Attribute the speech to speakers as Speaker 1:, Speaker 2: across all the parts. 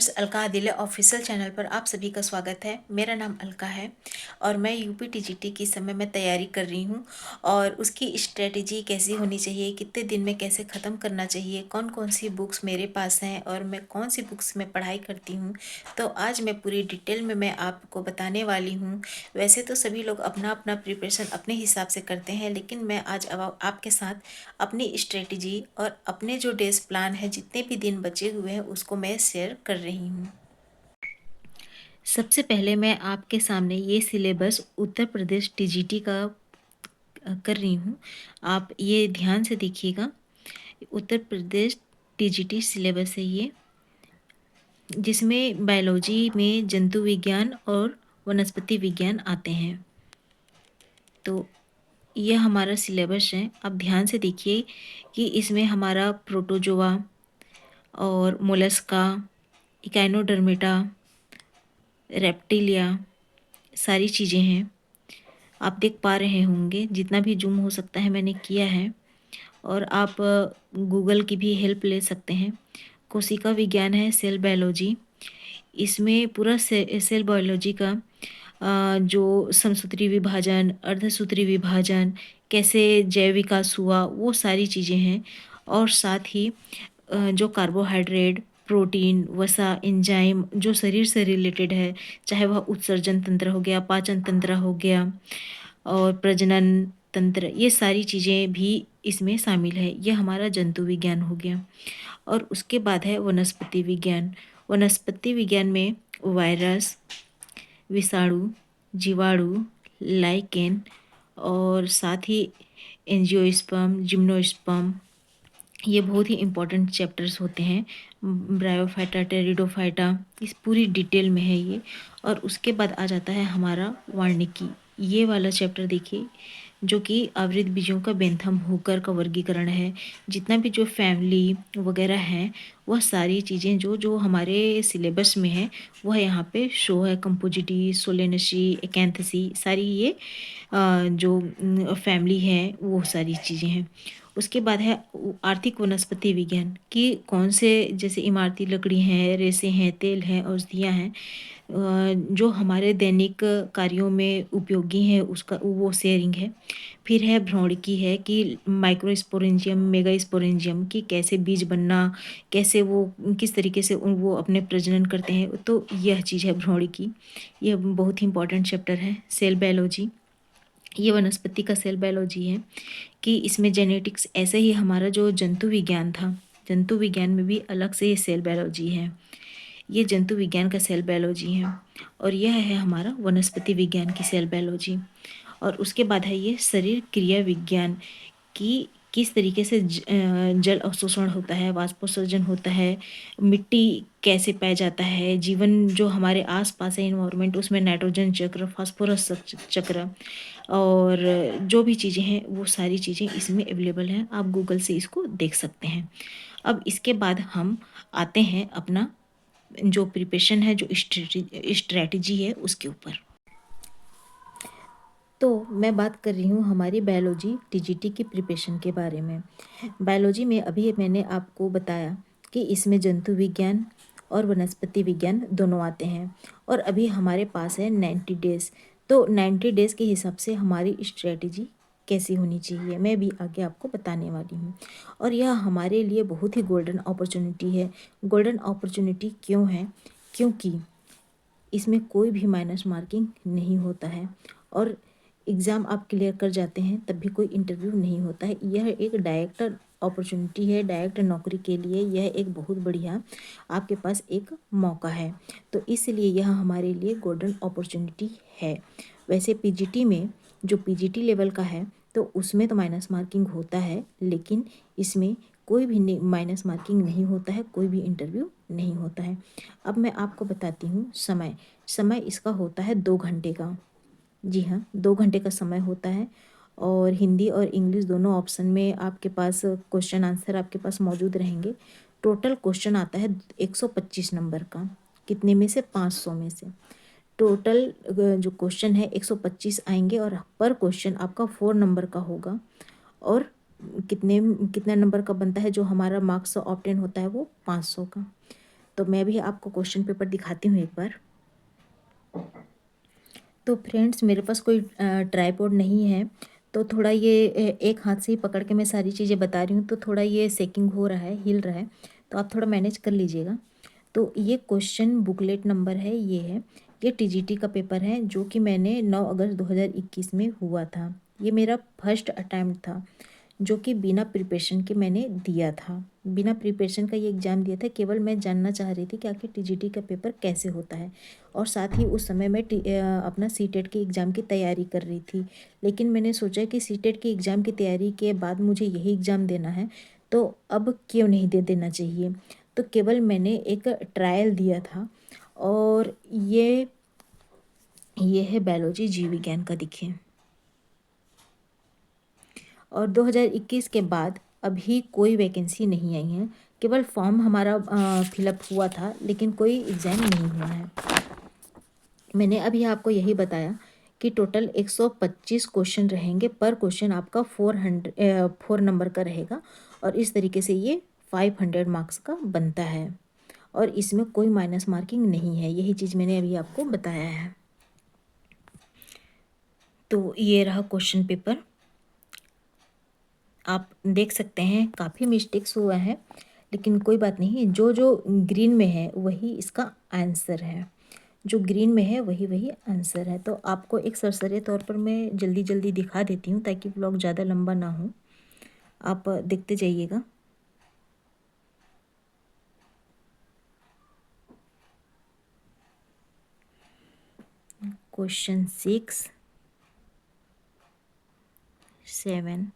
Speaker 1: Friends, Alka आदिले official channel पर आप सभी का स्वागत है। मेरा नाम अलका है और मैं यूपी टीजीटी की समय में तैयारी कर रही हूँ और उसकी स्ट्रेटजी कैसी होनी चाहिए, कितने दिन में कैसे ख़त्म करना चाहिए, कौन कौन सी बुक्स मेरे पास हैं और मैं कौन सी बुक्स में पढ़ाई करती हूँ। तो आज मैं पूरी डिटेल में मैं आपको बताने वाली हूँ। वैसे तो सभी लोग अपना अपना प्रिपरेशन अपने हिसाब से करते हैं, लेकिन मैं आज अब आपके साथ अपनी स्ट्रेटजी और अपने जो डेज प्लान है, जितने भी दिन बचे हुए हैं, उसको मैं शेयर कर रही हूँ। सबसे पहले मैं आपके सामने ये सिलेबस उत्तर प्रदेश टीजीटी का कर रही हूँ। आप ये ध्यान से देखिएगा। उत्तर प्रदेश टीजीटी सिलेबस है ये, जिसमें बायोलॉजी में जंतु विज्ञान और वनस्पति विज्ञान आते हैं। तो यह हमारा सिलेबस है। आप ध्यान से देखिए कि इसमें हमारा प्रोटोजोआ और मोलस्का, इकाइनोडर्मेटा, रेप्टिलिया, सारी चीज़ें हैं। आप देख पा रहे होंगे, जितना भी जूम हो सकता है मैंने किया है। और आप गूगल की भी हेल्प ले सकते हैं। कोशिका विज्ञान है, सेल बायोलॉजी। इसमें पूरा सेल बायोलॉजी का जो समसूत्री विभाजन, अर्धसूत्री विभाजन, कैसे जैव विकास हुआ, वो सारी चीज़ें हैं। और साथ ही जो कार्बोहाइड्रेट, प्रोटीन, वसा, एंजाइम जो शरीर से रिलेटेड है, चाहे वह उत्सर्जन तंत्र हो गया, पाचन तंत्र हो गया और प्रजनन तंत्र, ये सारी चीज़ें भी इसमें शामिल है। यह हमारा जंतु विज्ञान हो गया। और उसके बाद है वनस्पति विज्ञान। वनस्पति विज्ञान में वायरस, विषाणु, जीवाणु, लाइकेन और साथ ही एंजियोस्पर्म, जिम्नोस्पर्म, ये बहुत ही इम्पोर्टेंट चैप्टर्स होते हैं। ब्रायोफाइटा, टेरिडोफाइटा, इस पूरी डिटेल में है ये। और उसके बाद आ जाता है हमारा वार्निकी। ये वाला चैप्टर देखिए, जो कि आवृत बीजों का बेंथम हुकर का वर्गीकरण है। जितना भी जो फैमिली वगैरह है, वह सारी चीज़ें जो जो हमारे सिलेबस में है, वह यहाँ पे शो है। कंपोजिटी, सोलेनेसी, एकेंथसी, सारी ये जो फैमिली है, वो सारी चीज़ें हैं। उसके बाद है आर्थिक वनस्पति विज्ञान की, कौन से जैसे इमारती लकड़ी हैं, रेसे हैं, तेल हैं, औषधियाँ हैं, जो हमारे दैनिक कार्यों में उपयोगी हैं, उसका वो शेयरिंग है। फिर है भ्रौणिकी है कि माइक्रोस्पोरेंजियम, मेगास्पोरेंजियम की कैसे बीज बनना, कैसे वो किस तरीके से वो अपने प्रजनन करते हैं, तो यह चीज़ है भ्रौणिकी। यह बहुत ही इंपॉर्टेंट चैप्टर है। सेल बायोलॉजी, ये वनस्पति का सेल बायोलॉजी है कि इसमें जेनेटिक्स, ऐसे ही हमारा जो जंतु विज्ञान था, जंतु विज्ञान में भी अलग से ये सेल बायोलॉजी है। ये जंतु विज्ञान का सेल बायोलॉजी है। और यह है हमारा वनस्पति विज्ञान की सेल बायोलॉजी। और उसके बाद है ये शरीर क्रिया विज्ञान कि किस तरीके से जल अवशोषण होता है, वाष्पोत्सर्जन होता है, मिट्टी कैसे पाया जाता है, जीवन जो हमारे आसपास है, इन्वायरमेंट, उसमें नाइट्रोजन चक्र, फास्फोरस चक्र और जो भी चीज़ें हैं, वो सारी चीज़ें इसमें अवेलेबल हैं। आप गूगल से इसको देख सकते हैं। अब इसके बाद हम आते हैं अपना जो प्रिपरेशन है, जो स्ट्रेटजी है, उसके ऊपर। तो मैं बात कर रही हूँ हमारी बायोलॉजी टीजीटी की प्रिपरेशन के बारे में। बायोलॉजी में अभी मैंने आपको बताया कि इसमें जंतु विज्ञान और वनस्पति विज्ञान दोनों आते हैं। और अभी हमारे पास है 90 डेज़। तो 90 डेज़ के हिसाब से हमारी स्ट्रेटजी कैसी होनी चाहिए, मैं भी आगे आपको बताने वाली हूँ। और यह हमारे लिए बहुत ही गोल्डन अपॉर्चुनिटी है। गोल्डन अपॉर्चुनिटी क्यों है? क्योंकि इसमें कोई भी माइनस मार्किंग नहीं होता है और एग्ज़ाम आप क्लियर कर जाते हैं तब भी कोई इंटरव्यू नहीं होता है। यह एक डायरेक्ट अपॉर्चुनिटी है। डायरेक्ट नौकरी के लिए यह एक बहुत बढ़िया आपके पास एक मौका है। तो इसलिए यह हमारे लिए गोल्डन अपॉर्चुनिटी है। वैसे पीजीटी में, जो पीजीटी लेवल का है, तो उसमें तो माइनस मार्किंग होता है, लेकिन इसमें कोई भी माइनस मार्किंग नहीं होता है, कोई भी इंटरव्यू नहीं होता है। अब मैं आपको बताती हूँ समय। समय इसका होता है 2 घंटे का। जी हाँ, 2 घंटे का समय होता है। और हिंदी और इंग्लिश दोनों ऑप्शन में आपके पास क्वेश्चन आंसर आपके पास मौजूद रहेंगे। टोटल क्वेश्चन आता है 125 नंबर का। कितने में से? 500 में से। टोटल जो क्वेश्चन है 125 आएंगे और पर क्वेश्चन आपका 4 नंबर का होगा। और कितने नंबर का बनता है जो हमारा मार्क्स ऑब्टेन होता है, वो 500 का। तो मैं भी आपको क्वेश्चन पेपर दिखाती हूँ एक बार। तो फ्रेंड्स, मेरे पास कोई ट्राइपॉड नहीं है, तो थोड़ा ये एक हाथ से ही पकड़ के मैं सारी चीज़ें बता रही हूँ, तो थोड़ा ये सेकिंग हो रहा है, हिल रहा है, तो आप थोड़ा मैनेज कर लीजिएगा। तो ये क्वेश्चन बुकलेट नंबर है, ये है, ये टीजीटी का पेपर है जो कि मैंने 9 अगस्त 2021 में हुआ था। ये मेरा फर्स्ट अटैम्प्ट था जो कि बिना प्रिपरेशन के मैंने दिया था। बिना प्रिपरेशन का ये एग्ज़ाम दिया था, केवल मैं जानना चाह रही थी कि आखिर टीजीटी का पेपर कैसे होता है, और साथ ही उस समय मैं अपना सीटेट के एग्ज़ाम की तैयारी कर रही थी। लेकिन मैंने सोचा कि सीटेट के एग्ज़ाम की तैयारी के बाद मुझे यही एग्ज़ाम देना है, तो अब क्यों नहीं दे देना चाहिए। तो केवल मैंने एक ट्रायल दिया था, और ये है बायोलॉजी जीव विज्ञान का, देखिए। और 2021 के बाद अभी कोई वैकेंसी नहीं आई है, केवल फॉर्म हमारा फिलअप हुआ था, लेकिन कोई एग्ज़ाम नहीं हुआ है। मैंने अभी आपको यही बताया कि टोटल 125 क्वेश्चन रहेंगे, पर क्वेश्चन आपका 4 नंबर का रहेगा, और इस तरीके से ये 500 मार्क्स का बनता है, और इसमें कोई माइनस मार्किंग नहीं है। यही चीज़ मैंने अभी आपको बताया है। तो ये रहा क्वेश्चन पेपर, आप देख सकते हैं काफ़ी मिस्टेक्स हुआ है, लेकिन कोई बात नहीं, जो जो ग्रीन में है वही इसका आंसर है, जो ग्रीन में है वही वही आंसर है। तो आपको एक सरसरी तौर पर मैं जल्दी जल्दी दिखा देती हूँ ताकि ब्लॉग ज़्यादा लंबा ना हो, आप देखते जाइएगा। क्वेश्चन 6, 7,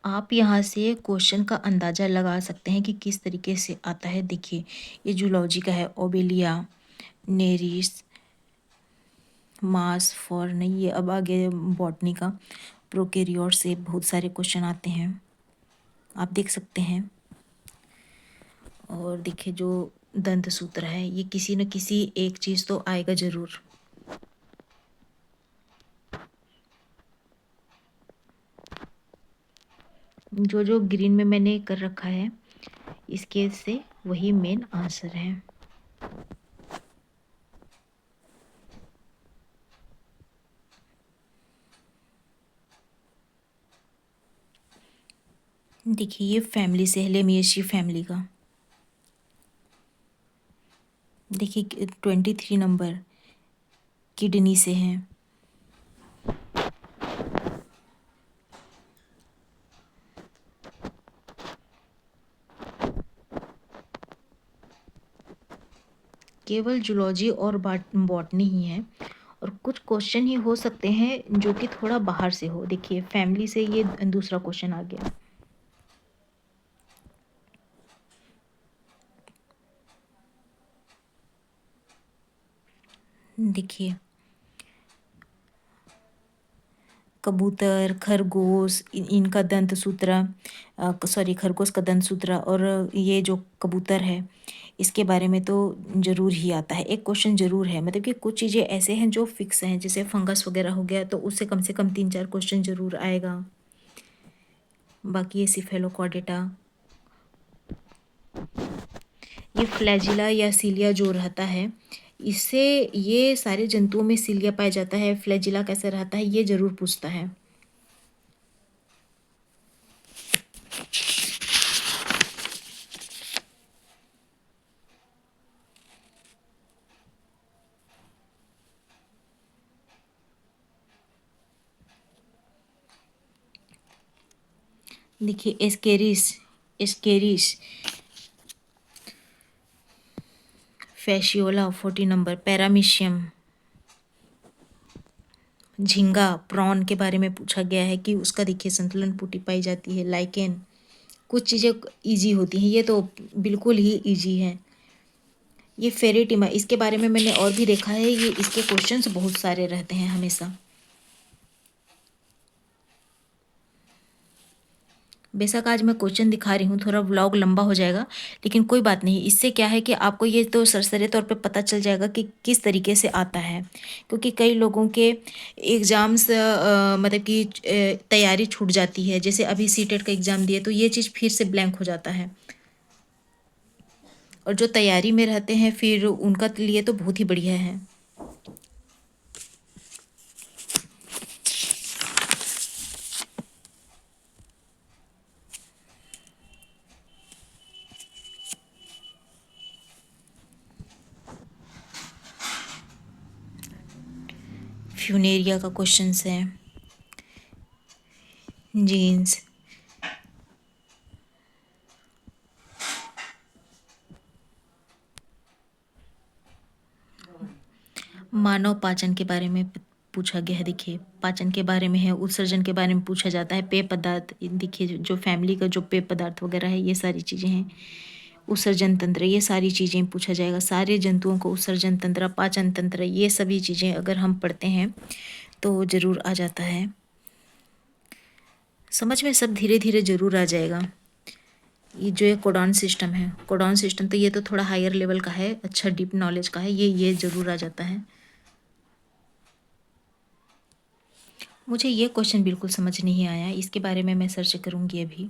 Speaker 1: आप यहाँ से क्वेश्चन का अंदाज़ा लगा सकते हैं कि किस तरीके से आता है। देखिए, ये जूलॉजी का है, ओबेलिया, नेरिस, मास, फॉर्न, ये अब आगे बॉटनी का, प्रोकैरियोट से बहुत सारे क्वेश्चन आते हैं, आप देख सकते हैं। और देखिए, जो दंत सूत्र है, ये किसी न किसी एक चीज़ तो आएगा ज़रूर। जो जो ग्रीन में मैंने कर रखा है, इसके से वही मेन आंसर है। देखिए, ये फैमिली से है, लेमिएशी फैमिली का। देखिए, 23 नंबर किडनी से है। केवल जूलॉजी और बॉटनी ही है, और कुछ क्वेश्चन ही हो सकते हैं जो कि थोड़ा बाहर से हो। देखिए, फैमिली से ये दूसरा क्वेश्चन आ गया। देखिए, कबूतर, खरगोश, इनका दंत सूत्र, सॉरी, खरगोश का दंत सूत्र, और ये जो कबूतर है, इसके बारे में तो ज़रूर ही आता है, एक क्वेश्चन ज़रूर है। मतलब कि कुछ चीज़ें ऐसे हैं जो फिक्स हैं, जैसे फंगस वगैरह हो गया तो उससे कम से कम 3-4 क्वेश्चन ज़रूर आएगा। बाकी ये सिफेलोकॉर्डेटा, ये फ्लैजिला या सीलिया जो रहता है, इससे ये सारे जंतुओं में सीलिया पाया जाता है, फ्लैजिला कैसे रहता है ये ज़रूर पूछता है। देखिए, एस्केरिस, एस्केरिस, फैशियोला 40 नंबर, पैरामीशियम, झींगा, प्रॉन के बारे में पूछा गया है कि उसका देखिए संतुलन पुटी पाई जाती है, लाइकेन। कुछ चीज़ें इजी होती हैं, ये तो बिल्कुल ही इजी है। ये फेरेटिमा, इसके बारे में मैंने और भी देखा है, ये इसके क्वेश्चंस बहुत सारे रहते हैं हमेशा। बेशक आज मैं क्वेश्चन दिखा रही हूँ, थोड़ा व्लॉग लंबा हो जाएगा, लेकिन कोई बात नहीं। इससे क्या है कि आपको ये तो सरसरे तौर पे पता चल जाएगा कि किस तरीके से आता है, क्योंकि कई लोगों के एग्ज़ाम्स मतलब कि तैयारी छूट जाती है। जैसे अभी सीटेट का एग्ज़ाम दिए तो ये चीज़ फिर से ब्लैंक हो जाता है, और जो तैयारी में रहते हैं फिर उनका लिए तो बहुत ही बढ़िया है। फ्यूनेरिया का क्वेश्चंस है, जीन्स, मानव पाचन के बारे में पूछा गया है। देखिए पाचन के बारे में है, उत्सर्जन के बारे में पूछा जाता है, पेय पदार्थ, देखिए जो फैमिली का जो पेय पदार्थ वगैरह है ये सारी चीज़ें हैं, उत्सर्जन तंत्र, ये सारी चीज़ें पूछा जाएगा। सारे जंतुओं को उत्सर्जन तंत्र, पाचन तंत्र, ये सभी चीज़ें अगर हम पढ़ते हैं तो ज़रूर आ जाता है समझ में, सब धीरे धीरे ज़रूर आ जाएगा। ये जो ये कोडॉन सिस्टम है, कोडॉन सिस्टम तो ये तो थोड़ा हायर लेवल का है, अच्छा डीप नॉलेज का है, ये ज़रूर आ जाता है। मुझे ये क्वेश्चन बिल्कुल समझ नहीं आया, इसके बारे में मैं सर्च करूँगी अभी।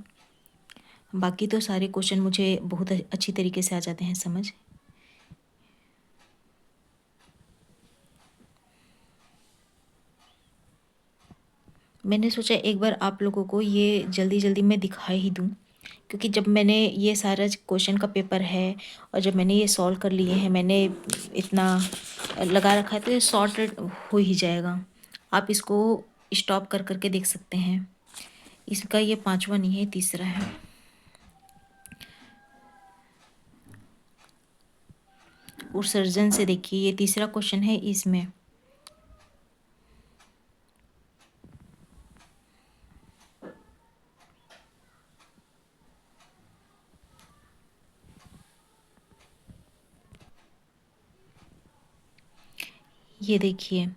Speaker 1: बाकी तो सारे क्वेश्चन मुझे बहुत अच्छी तरीके से आ जाते हैं समझ। मैंने सोचा एक बार आप लोगों को ये जल्दी जल्दी मैं दिखा ही दूँ, क्योंकि जब मैंने ये सारा क्वेश्चन का पेपर है और जब मैंने ये सॉल्व कर लिए हैं, मैंने इतना लगा रखा है, तो ये सॉर्टेड हो ही जाएगा। आप इसको स्टॉप कर करके देख सकते हैं। इसका ये 5वां नहीं है, तीसरा है। उत्सर्जन से देखिए ये तीसरा क्वेश्चन है इसमें। ये देखिए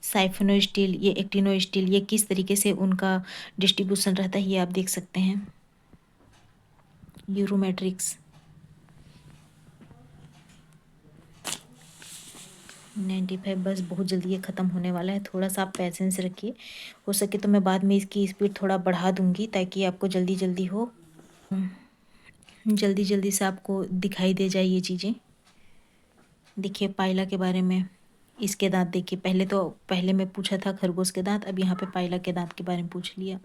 Speaker 1: साइफोनोस्टील, ये एक्टिनोस्टील, ये किस तरीके से उनका डिस्ट्रीब्यूशन रहता है ये आप देख सकते हैं। यूरोमेट्रिक्स 95, बस बहुत जल्दी ये ख़त्म होने वाला है, थोड़ा सा आप पैसेंस रखिए। हो सके तो मैं बाद में इसकी स्पीड थोड़ा बढ़ा दूंगी ताकि आपको जल्दी जल्दी हो, जल्दी जल्दी से आपको दिखाई दे जाए ये चीज़ें। देखिए पाइला के बारे में, इसके दांत देखिए, पहले मैं पूछा था खरगोश के दांत, अब यहाँ पे पाइला के दांत के बारे में पूछ लिया।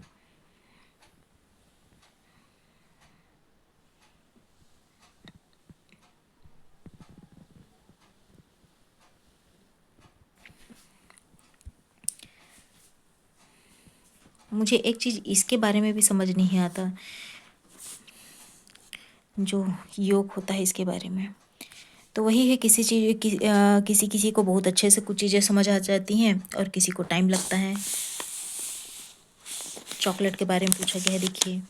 Speaker 1: मुझे एक चीज़ इसके बारे में भी समझ नहीं आता, जो योग होता है इसके बारे में। तो वही है, किसी किसी को बहुत अच्छे से कुछ चीज़ें समझ आ जाती हैं और किसी को टाइम लगता है। चॉकलेट के बारे में पूछा गया है, देखिए।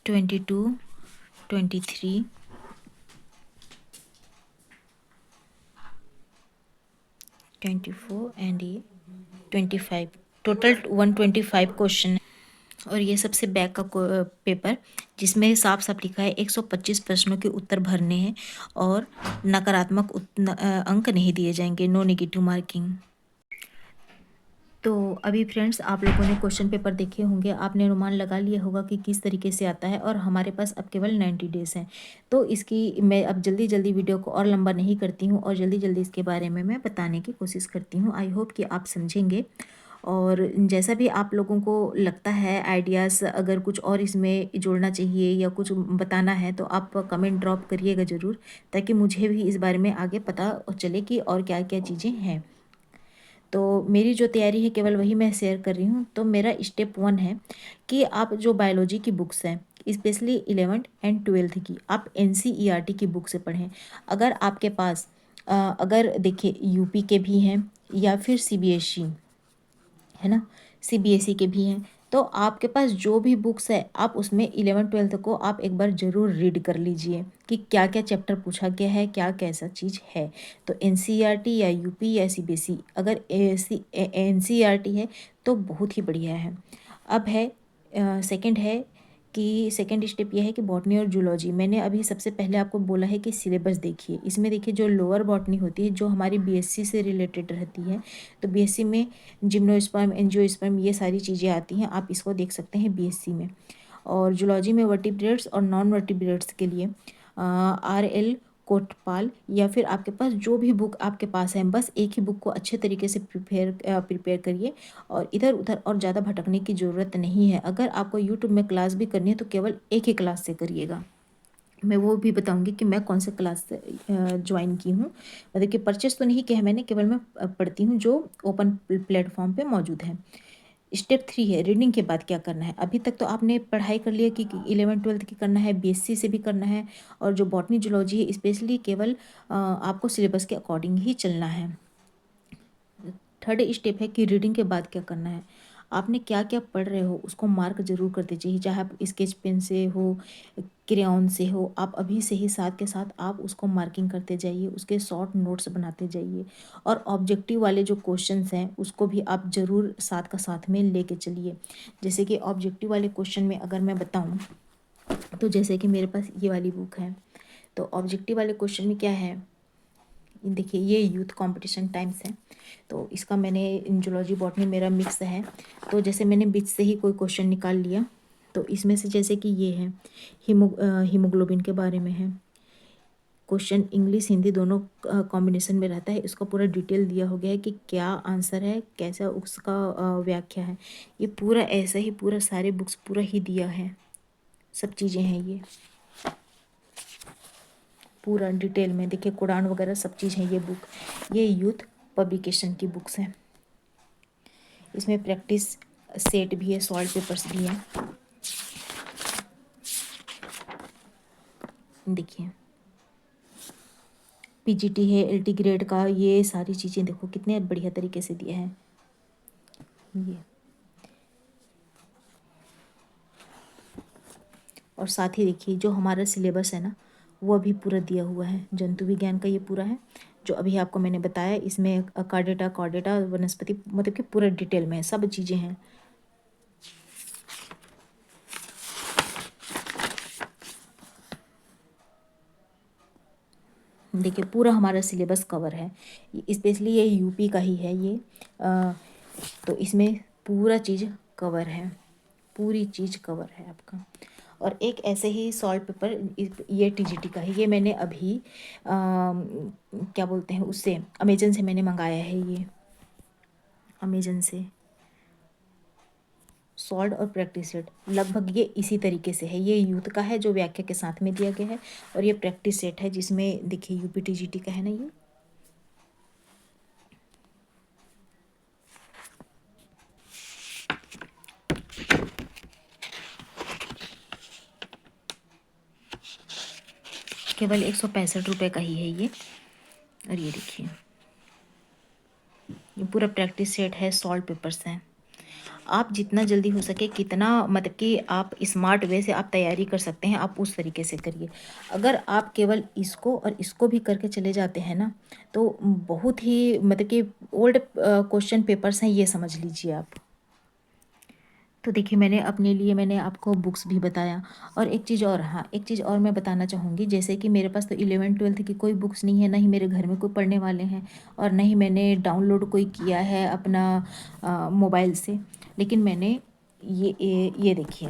Speaker 1: ट्वेंटी टू, 23, 24 एंड ये 25, टोटल 125 क्वेश्चन। और ये सबसे बैक का पेपर, जिसमें साफ साफ लिखा है 125 प्रश्नों के उत्तर भरने हैं और नकारात्मक अंक नहीं दिए जाएंगे, नो नेगेटिव मार्किंग। तो अभी फ्रेंड्स आप लोगों ने क्वेश्चन पेपर देखे होंगे, आपने अनुमान लगा लिया होगा कि किस तरीके से आता है, और हमारे पास अब केवल 90 डेज़ हैं। तो इसकी मैं अब जल्दी जल्दी वीडियो को और लंबा नहीं करती हूँ और जल्दी जल्दी इसके बारे में मैं बताने की कोशिश करती हूँ। आई होप कि आप समझेंगे, और जैसा भी आप लोगों को लगता है आइडियाज़, अगर कुछ और इसमें जोड़ना चाहिए या कुछ बताना है तो आप कमेंट ड्रॉप करिएगा ज़रूर, ताकि मुझे भी इस बारे में आगे पता चले कि और क्या क्या चीज़ें हैं। तो मेरी जो तैयारी है केवल वही मैं शेयर कर रही हूँ। तो मेरा स्टेप 1 है कि आप जो बायोलॉजी की बुक्स हैं, स्पेशली 11th एंड 12th की, आप NCERT की बुक से पढ़ें। अगर आपके पास अगर देखिए यूपी के भी हैं या फिर CBSE है ना, सीबीएसई के भी हैं। तो आपके पास जो भी बुक्स है आप उसमें 11th-12th को आप एक बार ज़रूर रीड कर लीजिए कि क्या क्या चैप्टर पूछा गया है, क्या कैसा चीज़ है। तो एनसीईआरटी या यूपी या सीबीएसई, अगर एनसीईआरटी है तो बहुत ही बढ़िया है। अब है सेकंड है कि सेकंड स्टेप ये है कि बॉटनी और जूलॉजी। मैंने अभी सबसे पहले आपको बोला है कि सिलेबस देखिए, इसमें देखिए जो लोअर बॉटनी होती है जो हमारी बीएससी से रिलेटेड रहती है, तो बीएससी में जिम्नोस्पर्म, एंजियोस्पर्म, ये सारी चीज़ें आती हैं, आप इसको देख सकते हैं बीएससी में। और जूलॉजी में वर्टिब्रेट्स और नॉन वर्टिब्रेट्स के लिए RL कोटपाल, या फिर आपके पास जो भी बुक आपके पास है, बस एक ही बुक को अच्छे तरीके से प्रिपेयर करिए और इधर उधर और ज़्यादा भटकने की ज़रूरत नहीं है। अगर आपको यूट्यूब में क्लास भी करनी है तो केवल एक ही क्लास से करिएगा। मैं वो भी बताऊंगी कि मैं कौन से क्लास से ज्वाइन की हूँ। मतलब कि परचेस तो नहीं किया है मैंने, केवल मैं पढ़ती हूँ जो ओपन प्लेटफॉर्म पे मौजूद है। स्टेप 3 है रीडिंग के बाद क्या करना है। अभी तक तो आपने पढ़ाई कर लिया कि 11th-12th की करना है, बीएससी से भी करना है, और जो बॉटनी जूलॉजी है स्पेशली केवल आपको सिलेबस के अकॉर्डिंग ही चलना है। थर्ड स्टेप है कि रीडिंग के बाद क्या करना है। आपने क्या क्या पढ़ रहे हो उसको मार्क जरूर करते चाहिए, चाहे आप स्केच पेन से हो, क्रेयॉन से हो, आप अभी से ही साथ के साथ आप उसको मार्किंग करते जाइए, उसके शॉर्ट नोट्स बनाते जाइए। और ऑब्जेक्टिव वाले जो क्वेश्चंस हैं उसको भी आप ज़रूर साथ का साथ में लेके चलिए। जैसे कि ऑब्जेक्टिव वाले क्वेश्चन में अगर मैं बताऊँ तो जैसे कि मेरे पास ये वाली बुक है, तो ऑब्जेक्टिव वाले क्वेश्चन में क्या है, देखिए ये यूथ कंपटीशन टाइम्स है, तो इसका मैंने जूलॉजी बॉटनी मेरा मिक्स है, तो जैसे मैंने बीच से ही कोई क्वेश्चन निकाल लिया। तो इसमें से जैसे कि ये है हीमोग्लोबिन के बारे में है क्वेश्चन, इंग्लिश हिंदी दोनों कॉम्बिनेशन में रहता है, इसका पूरा डिटेल दिया हो गया है कि क्या आंसर है, कैसा उसका व्याख्या है। ये पूरा ऐसा ही पूरा सारे बुक्स पूरा ही दिया है, सब चीज़ें हैं ये पूरा डिटेल में। देखिए कुरान वगैरह सब चीज़ है ये बुक, ये यूथ पब्लिकेशन की बुक्स हैं। इसमें प्रैक्टिस सेट भी है, सॉल्व पेपर्स भी हैं। देखिए पीजीटी है, एलटी ग्रेड का, ये सारी चीज़ें देखो कितने बढ़िया तरीके से दिए हैं ये। और साथ ही देखिए जो हमारा सिलेबस है ना वो अभी पूरा दिया हुआ है, जंतु विज्ञान का ये पूरा है जो अभी आपको मैंने बताया। इसमें कार्डेटा कॉर्डेटा वनस्पति, मतलब कि पूरा डिटेल में है, सब चीज़ें हैं। देखिए पूरा हमारा सिलेबस कवर है, स्पेशली ये यूपी का ही है ये, तो इसमें पूरा चीज़ कवर है, पूरी चीज़ कवर है आपका। और एक ऐसे ही सॉल्व पेपर ये टीजीटी का है, ये मैंने अभी क्या बोलते हैं उससे, अमेजन से मैंने मंगाया है ये, अमेजन से। सॉल्व और प्रैक्टिस सेट लगभग ये इसी तरीके से है, ये यूथ का है जो व्याख्या के साथ में दिया गया है, और ये प्रैक्टिस सेट है जिसमें देखिए यूपी टीजीटी का है ना ये। केवल 165 रुपये का ही है ये। और ये देखिए ये पूरा प्रैक्टिस सेट है, सॉल्व पेपर्स हैं। आप जितना जल्दी हो सके, कितना मतलब कि आप स्मार्ट वे से आप तैयारी कर सकते हैं, आप उस तरीके से करिए। अगर आप केवल इसको और इसको भी करके चले जाते हैं ना तो बहुत ही मतलब कि ओल्ड क्वेश्चन पेपर्स हैं ये समझ लीजिए आप। तो देखिए मैंने अपने लिए मैंने आपको बुक्स भी बताया। और एक चीज़ और, हाँ एक चीज़ और मैं बताना चाहूँगी, जैसे कि मेरे पास तो 11th-12th की कोई बुक्स नहीं है, ना ही मेरे घर में कोई पढ़ने वाले हैं, और ना ही मैंने डाउनलोड कोई किया है अपना मोबाइल से। लेकिन मैंने ये देखिए,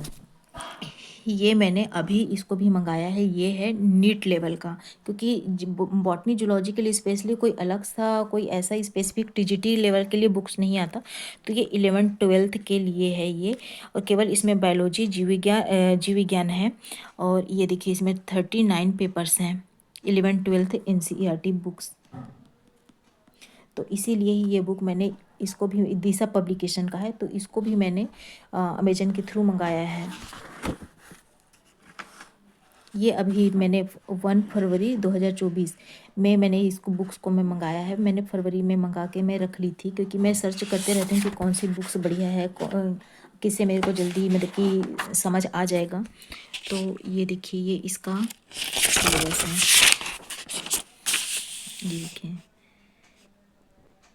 Speaker 1: ये मैंने अभी इसको भी मंगाया है, ये है नीट लेवल का, क्योंकि बॉटनी जूलॉजी के लिए स्पेशली कोई अलग सा कोई ऐसा स्पेसिफिक टीजीटी लेवल के लिए बुक्स नहीं आता, तो ये 11th-12th के लिए है ये। और केवल इसमें बायोलॉजी, जीव विज्ञान है। और ये देखिए इसमें 39 पेपर्स हैं, 11th-12th एनसीईआरटी बुक्स। तो इसीलिए ही ये बुक मैंने इसको भी, दिशा पब्लिकेशन का है, तो इसको भी मैंने अमेजन के थ्रू मंगाया है। ये अभी मैंने 1 फरवरी 2024 में मैंने इसको बुक्स को मैं मंगाया है। मैंने फरवरी में मंगा के मैं रख ली थी, क्योंकि मैं सर्च करते रहती हूँ कि कौन सी बुक्स बढ़िया है, किससे मेरे को जल्दी मतलब कि समझ आ जाएगा। तो ये देखिए, ये इसका सिलेबस है। ये देखिए,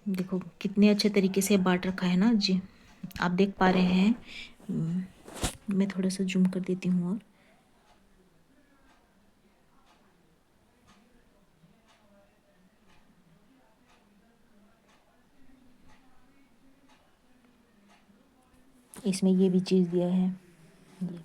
Speaker 1: देखो कितने अच्छे तरीके से बांट रखा है ना जी, आप देख पा रहे हैं। मैं थोड़ा सा जूम कर देती हूँ। और इसमें ये भी चीज़ दिया है ये।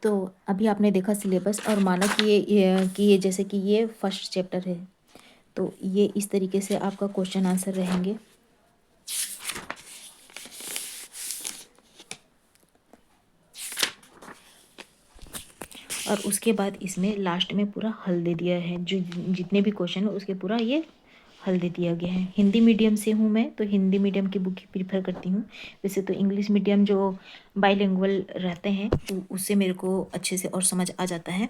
Speaker 1: तो अभी आपने देखा सिलेबस, और माना कि ये जैसे कि ये फर्स्ट चैप्टर है, तो ये इस तरीके से आपका क्वेश्चन आंसर रहेंगे। और उसके बाद इसमें लास्ट में पूरा हल दे दिया है, जो जितने भी क्वेश्चन है उसके पूरा ये हल दे दिया गया है। हिंदी मीडियम से हूँ मैं, तो हिंदी मीडियम की बुक ही प्रीफर करती हूँ। वैसे तो इंग्लिश मीडियम जो बाइलिंगुअल रहते हैं, तो उससे मेरे को अच्छे से और समझ आ जाता है,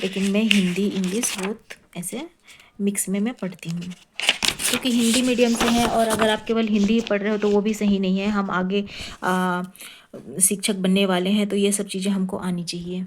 Speaker 1: लेकिन मैं हिंदी इंग्लिश बोथ ऐसे मिक्स में मैं पढ़ती हूँ। क्योंकि हिंदी मीडियम से हैं, और अगर आप केवल हिंदी ही पढ़ रहे हो तो वो भी सही नहीं है। हम आगे शिक्षक बनने वाले हैं, तो ये सब चीज़ें हमको आनी चाहिए।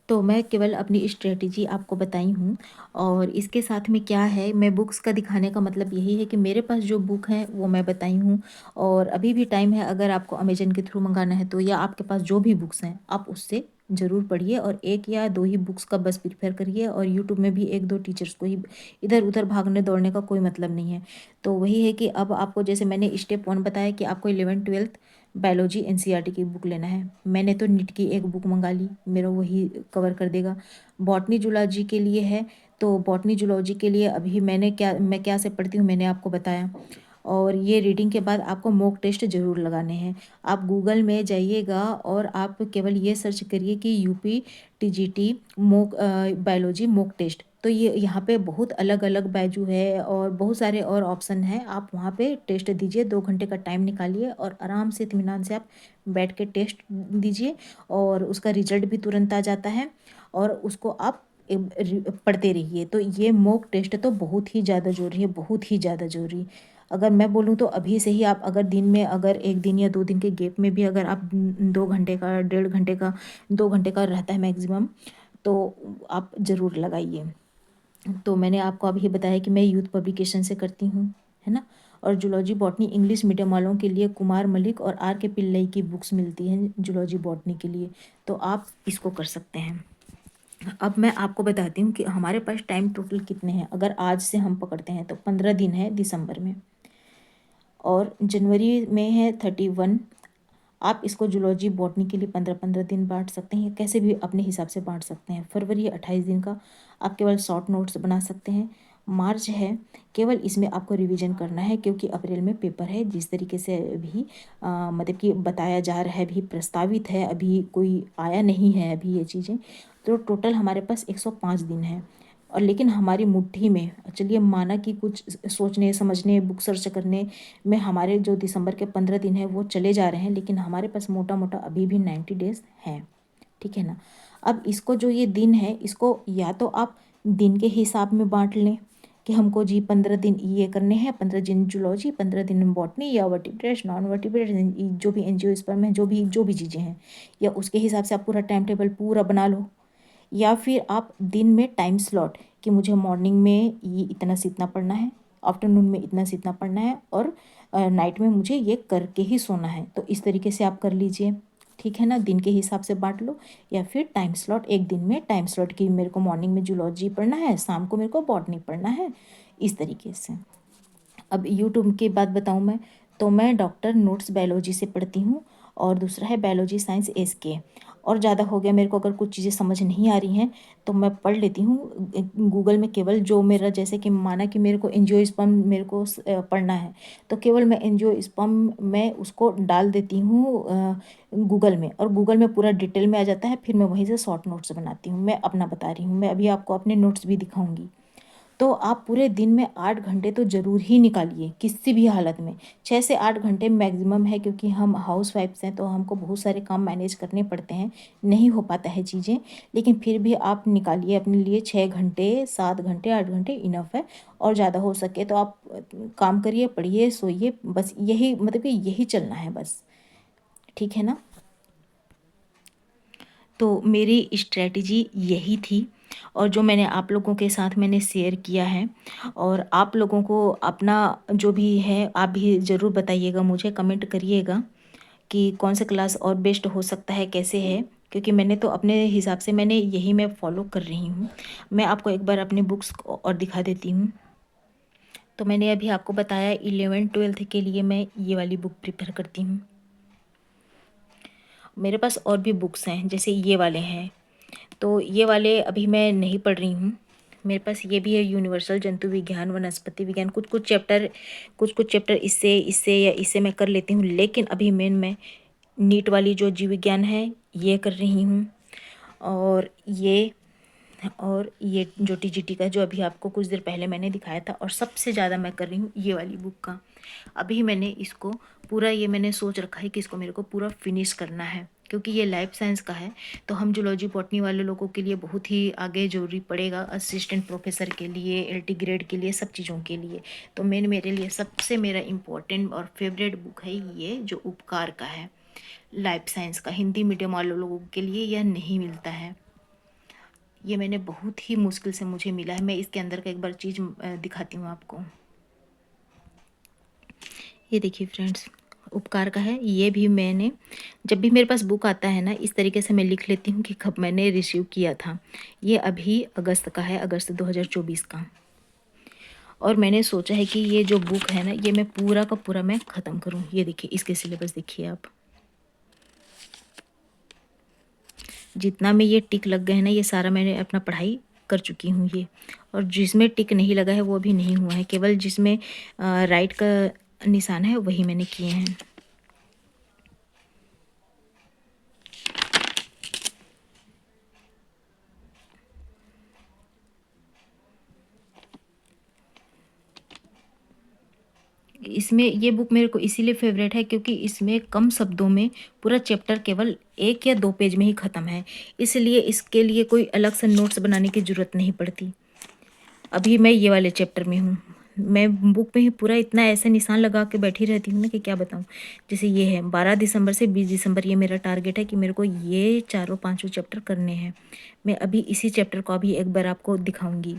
Speaker 1: तो मैं केवल अपनी स्ट्रेटजी आपको बताई हूँ। और इसके साथ में क्या है, मैं बुक्स का दिखाने का मतलब यही है कि मेरे पास जो बुक है वो मैं बताई हूँ। और अभी भी टाइम है, अगर आपको अमेजन के थ्रू मंगाना है तो, या आपके पास जो भी बुक्स हैं आप उससे ज़रूर पढ़िए, और एक या दो ही बुक्स का बस प्रिफर करिए। और यूट्यूब में भी एक दो टीचर्स को ही, इधर उधर भागने दौड़ने का कोई मतलब नहीं है। तो वही है कि अब आपको, जैसे मैंने स्टेप 1 बताया कि आपको 11th 12th बायोलॉजी एनसीईआरटी की बुक लेना है। मैंने तो नीट की एक बुक मंगा ली, मेरा वही कवर कर देगा। बॉटनी जूलॉजी के लिए है, तो बॉटनी जूलॉजी के लिए अभी मैं क्या से पढ़ती हूँ मैंने आपको बताया। और ये रीडिंग के बाद आपको मॉक टेस्ट ज़रूर लगाने हैं। आप गूगल में जाइएगा और आप केवल ये सर्च करिए कि UP TGT mock biology mock test. तो ये यहाँ पे बहुत अलग अलग बैजू है, और बहुत सारे और ऑप्शन हैं। आप वहाँ पे टेस्ट दीजिए, 2 घंटे का टाइम निकालिए और आराम से इत्मीनान से आप बैठ के टेस्ट दीजिए, और उसका रिजल्ट भी तुरंत आ जाता है। और उसको आप पढ़ते रहिए। तो ये मॉक टेस्ट तो बहुत ही ज़्यादा ज़रूरी है, बहुत ही ज़्यादा ज़रूरी। अगर मैं बोलूँ तो अभी से ही आप, अगर दिन में, अगर 1 दिन या 2 दिन के गैप में भी अगर आप 2 घंटे का, 1.5 घंटे का, 2 घंटे का रहता है मैक्सिमम, तो आप ज़रूर लगाइए। तो मैंने आपको अभी बताया कि मैं यूथ पब्लिकेशन से करती हूँ, है ना। और जूलॉजी बॉटनी इंग्लिश मीडियम वालों के लिए कुमार मलिक और आर के पिल्लई की बुक्स मिलती हैं जूलॉजी बॉटनी के लिए, तो आप इसको कर सकते हैं। अब मैं आपको बताती हूँ कि हमारे पास टाइम टोटल कितने हैं। अगर आज से हम पकड़ते हैं तो 15 दिन है दिसंबर में, और जनवरी में है 31। आप इसको जूलॉजी बॉटनी के लिए 15-15 दिन बांट सकते हैं, कैसे भी अपने हिसाब से बांट सकते हैं। फरवरी 28 दिन का, आप केवल शॉर्ट नोट्स बना सकते हैं। मार्च है, केवल इसमें आपको रिवीजन करना है, क्योंकि अप्रैल में पेपर है। जिस तरीके से अभी मतलब कि बताया जा रहा है, अभी प्रस्तावित है, अभी कोई आया नहीं है अभी ये चीज़ें। तो टोटल हमारे पास 105 दिन है। और लेकिन हमारी मुट्ठी में, चलिए माना कि कुछ सोचने समझने बुक सर्च करने में हमारे जो दिसंबर के 15 दिन है वो चले जा रहे हैं, लेकिन हमारे पास मोटा मोटा अभी भी 90 डेज हैं, ठीक है ना। अब इसको, जो ये दिन है, इसको या तो आप दिन के हिसाब में बांट लें कि हमको जी 15 दिन ये करने हैं, 15 दिन जूलॉजी, 15 दिन बॉटनी, या वर्टिब्रेट्स नॉन वर्टिब्रेट्स जो भी एंजियोस्पर्म है, जो भी चीज़ें हैं, या उसके हिसाब से आप पूरा टाइम टेबल पूरा बना लो। या फिर आप दिन में टाइम स्लॉट, कि मुझे मॉर्निंग में ये इतना से इतना पढ़ना है, आफ्टरनून में इतना से इतना पढ़ना है, और नाइट में मुझे ये करके ही सोना है। तो इस तरीके से आप कर लीजिए, ठीक है ना। दिन के हिसाब से बांट लो, या फिर टाइम स्लॉट, एक दिन में टाइम स्लॉट की मेरे को मॉर्निंग में जूलॉजी पढ़ना है, शाम को मेरे को बॉटनी पढ़ना है, इस तरीके से। अब यूट्यूब की बात बताऊँ मैं, तो मैं डॉक्टर नोट्स बायोलॉजी से पढ़ती हूँ, और दूसरा है बायोलॉजी साइंस एस के। और ज़्यादा हो गया मेरे को, अगर कुछ चीज़ें समझ नहीं आ रही हैं तो मैं पढ़ लेती हूँ गूगल में। केवल जो मेरा, जैसे कि माना कि मेरे को एंजियोस्पर्म मेरे को पढ़ना है, तो केवल मैं एंजियोस्पर्म में उसको डाल देती हूँ गूगल में, और गूगल में पूरा डिटेल में आ जाता है। फिर मैं वहीं से शॉर्ट नोट्स बनाती हूँ। मैं अपना बता रही हूँ, मैं अभी आपको अपने नोट्स भी दिखाऊंगी। तो आप पूरे दिन में 8 घंटे तो ज़रूर ही निकालिए, किसी भी हालत में। 6 से 8 घंटे मैक्सिमम है, क्योंकि हम हाउस वाइफ्स हैं तो हमको बहुत सारे काम मैनेज करने पड़ते हैं, नहीं हो पाता है चीज़ें। लेकिन फिर भी आप निकालिए अपने लिए 6 घंटे, 7 घंटे, 8 घंटे इनफ है। और ज़्यादा हो सके तो आप काम करिए, पढ़िए, सोइए, बस यही, मतलब कि यही चलना है बस। ठीक है ना? तो मेरी स्ट्रैटेजी यही थी, और जो मैंने आप लोगों के साथ मैंने शेयर किया है। और आप लोगों को अपना जो भी है, आप भी ज़रूर बताइएगा, मुझे कमेंट करिएगा कि कौन सा क्लास और बेस्ट हो सकता है, कैसे है। क्योंकि मैंने तो अपने हिसाब से मैंने यही मैं फॉलो कर रही हूँ। मैं आपको एक बार अपने बुक्स और दिखा देती हूँ। तो मैंने अभी आपको बताया 11th 12th के लिए मैं ये वाली बुक प्रिपेयर करती हूँ। मेरे पास और भी बुक्स हैं, जैसे ये वाले हैं, तो ये वाले अभी मैं नहीं पढ़ रही हूँ। मेरे पास ये भी है, यूनिवर्सल जंतु विज्ञान, वनस्पति विज्ञान, कुछ कुछ चैप्टर इससे इससे या इससे मैं कर लेती हूँ। लेकिन अभी मैं नीट वाली जो जीव विज्ञान है ये कर रही हूँ। और ये जो टीजीटी का, जो अभी आपको कुछ देर पहले मैंने दिखाया था। और सबसे ज़्यादा मैं कर रही हूँ ये वाली बुक का। अभी मैंने इसको पूरा, ये मैंने सोच रखा है कि इसको मेरे को पूरा फिनिश करना है, क्योंकि ये लाइफ साइंस का है। तो हम जूलॉजी बॉटनी वाले लोगों के लिए बहुत ही आगे ज़रूरी पड़ेगा, असिस्टेंट प्रोफेसर के लिए, एलटी ग्रेड के लिए, सब चीज़ों के लिए। तो मेरे लिए सबसे मेरा इम्पोर्टेंट और फेवरेट बुक है ये, जो उपकार का है, लाइफ साइंस का। हिंदी मीडियम वाले लोगों के लिए यह नहीं मिलता है। ये मैंने बहुत ही मुश्किल से मुझे मिला है। मैं इसके अंदर का एक बार चीज़ दिखाती हूँ आपको। ये देखिए फ्रेंड्स, उपकार का है। ये भी मैंने, जब भी मेरे पास बुक आता है ना, इस तरीके से मैं लिख लेती हूँ कि कब मैंने रिसीव किया था। ये अभी अगस्त का है, अगस्त 2024 का। और मैंने सोचा है कि ये जो बुक है ना, ये मैं पूरा का पूरा मैं ख़त्म करूँ। ये देखिए, इसके सिलेबस देखिए आप, जितना में ये टिक लग गए हैं ना, ये सारा मैंने अपना पढ़ाई कर चुकी हूँ ये। और जिसमें टिक नहीं लगा है वो भी नहीं हुआ है, केवल जिसमें राइट का निशान है वही मैंने किए हैं। इसमें ये बुक मेरे को इसीलिए फेवरेट है, क्योंकि इसमें कम शब्दों में पूरा चैप्टर केवल 1 या 2 पेज में ही ख़त्म है। इसलिए इसके लिए कोई अलग से नोट्स बनाने की ज़रूरत नहीं पड़ती। अभी मैं ये वाले चैप्टर में हूँ। मैं बुक में ही पूरा इतना ऐसे निशान लगा के बैठी रहती हूँ ना कि क्या बताऊँ। जैसे ये है 12 दिसंबर से 20 दिसंबर, ये मेरा टारगेट है कि मेरे को ये चारों पाँचों चैप्टर करने हैं। मैं अभी इसी चैप्टर को अभी एक बार आपको दिखाऊंगी।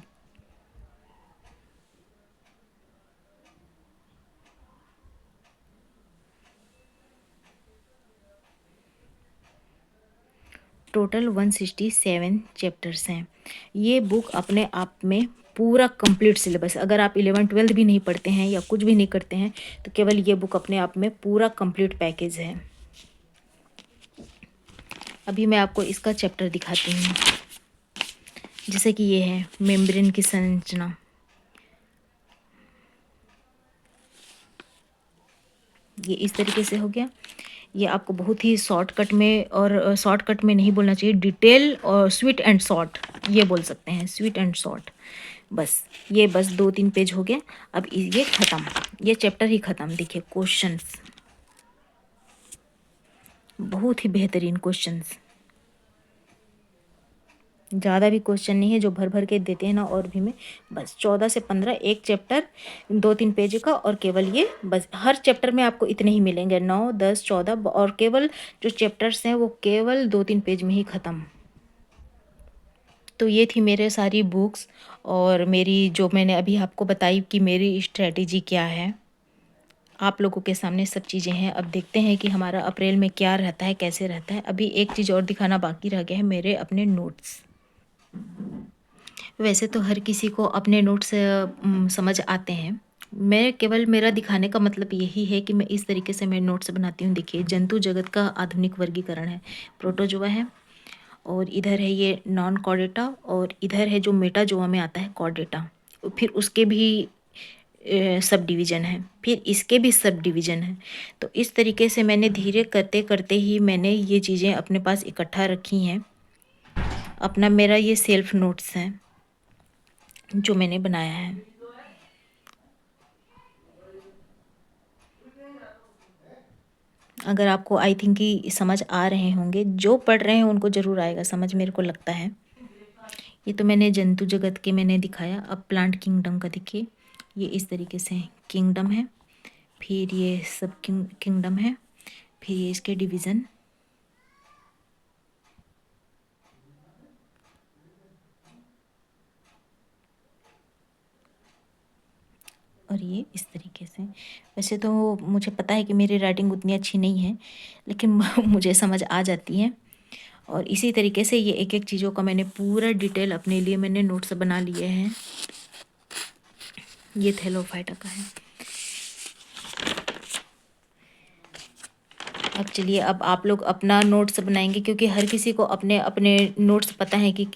Speaker 1: टोटल 167 चैप्टर्स हैं। ये बुक अपने आप में पूरा कंप्लीट सिलेबस, अगर आप 11th 12th भी नहीं पढ़ते हैं या कुछ भी नहीं करते हैं, तो केवल ये बुक अपने आप में पूरा कंप्लीट पैकेज है। अभी मैं आपको इसका चैप्टर दिखाती हूँ। जैसे कि ये है मेम्ब्रेन की संरचना। ये इस तरीके से हो गया। ये आपको बहुत ही शॉर्टकट में, और शॉर्टकट में नहीं बोलना चाहिए, डिटेल और स्वीट एंड शॉर्ट ये बोल सकते हैं, स्वीट एंड शॉर्ट। बस ये बस 2-3 पेज हो गया। अब ये ख़त्म, ये चैप्टर ही ख़त्म। देखिए क्वेश्चंस, बहुत ही बेहतरीन क्वेश्चंस, ज़्यादा भी क्वेश्चन नहीं है जो भर भर के देते हैं ना। और भी मैं बस 14 से 15 एक चैप्टर 2-3 पेज का, और केवल ये बस हर चैप्टर में आपको इतने ही मिलेंगे, 9, 10, 14, और केवल जो चैप्टर्स हैं वो केवल 2-3 पेज में ही ख़त्म। तो ये थी मेरे सारी बुक्स, और मेरी जो मैंने अभी आपको बताई कि मेरी स्ट्रेटेजी क्या है। आप लोगों के सामने सब चीज़ें हैं। अब देखते हैं कि हमारा अप्रैल में क्या रहता है, कैसे रहता है। अभी एक चीज़ और दिखाना बाकी रह गया है, मेरे अपने नोट्स। वैसे तो हर किसी को अपने नोट्स समझ आते हैं, मैं केवल मेरा दिखाने का मतलब यही है कि मैं इस तरीके से मैं नोट्स बनाती हूँ। देखिए, जंतु जगत का आधुनिक वर्गीकरण है, प्रोटोजोआ है, और इधर है ये नॉन कॉर्डेटा, और इधर है जो मेटाजोआ में आता है कॉर्डेटा। फिर उसके भी सब डिवीज़न है, फिर इसके भी सब डिवीज़न है। तो इस तरीके से मैंने धीरे करते करते ही मैंने ये चीज़ें अपने पास इकट्ठा रखी हैं। अपना मेरा ये सेल्फ नोट्स है जो मैंने बनाया है। अगर आपको आई थिंक कि समझ आ रहे होंगे, जो पढ़ रहे हैं उनको ज़रूर आएगा समझ, मेरे को लगता है। ये तो मैंने जंतु जगत के मैंने दिखाया। अब प्लांट किंगडम का देखिए, ये इस तरीके से किंगडम है, फिर ये सब किंगडम है, फिर ये इसके डिवीज़न, और ये इस तरीके से। वैसे तो मुझे पता है कि मेरी राइटिंग उतनी अच्छी नहीं है, लेकिन मुझे समझ आ जाती है। और इसी तरीके से ये एक एक चीज़ों का मैंने पूरा डिटेल अपने लिए मैंने नोट्स बना लिए हैं। ये थैलोफाइटा का है। अब चलिए, अब आप लोग अपना नोट्स बनाएंगे, क्योंकि हर किसी को अपने अपने नोट्स पता है कि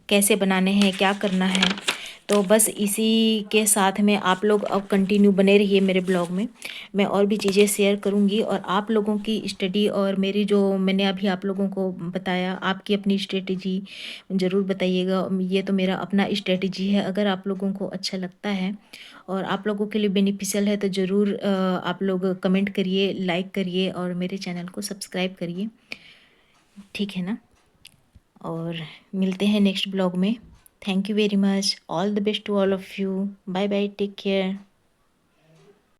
Speaker 1: कैसे बनाने हैं, क्या करना है। तो बस इसी के साथ में आप लोग अब कंटिन्यू बने रहिए मेरे ब्लॉग में। मैं और भी चीज़ें शेयर करूँगी, और आप लोगों की स्टडी और मेरी जो मैंने अभी आप लोगों को बताया, आपकी अपनी स्ट्रेटजी ज़रूर बताइएगा। ये तो मेरा अपना स्ट्रेटजी है। अगर आप लोगों को अच्छा लगता है और आप लोगों के लिए बेनिफिशियल है तो ज़रूर आप लोग कमेंट करिए, लाइक करिए, और मेरे चैनल को सब्सक्राइब करिए। ठीक है ना? और मिलते हैं नेक्स्ट ब्लॉग में। Thank you very much. All the best to all of you. Bye bye, take care.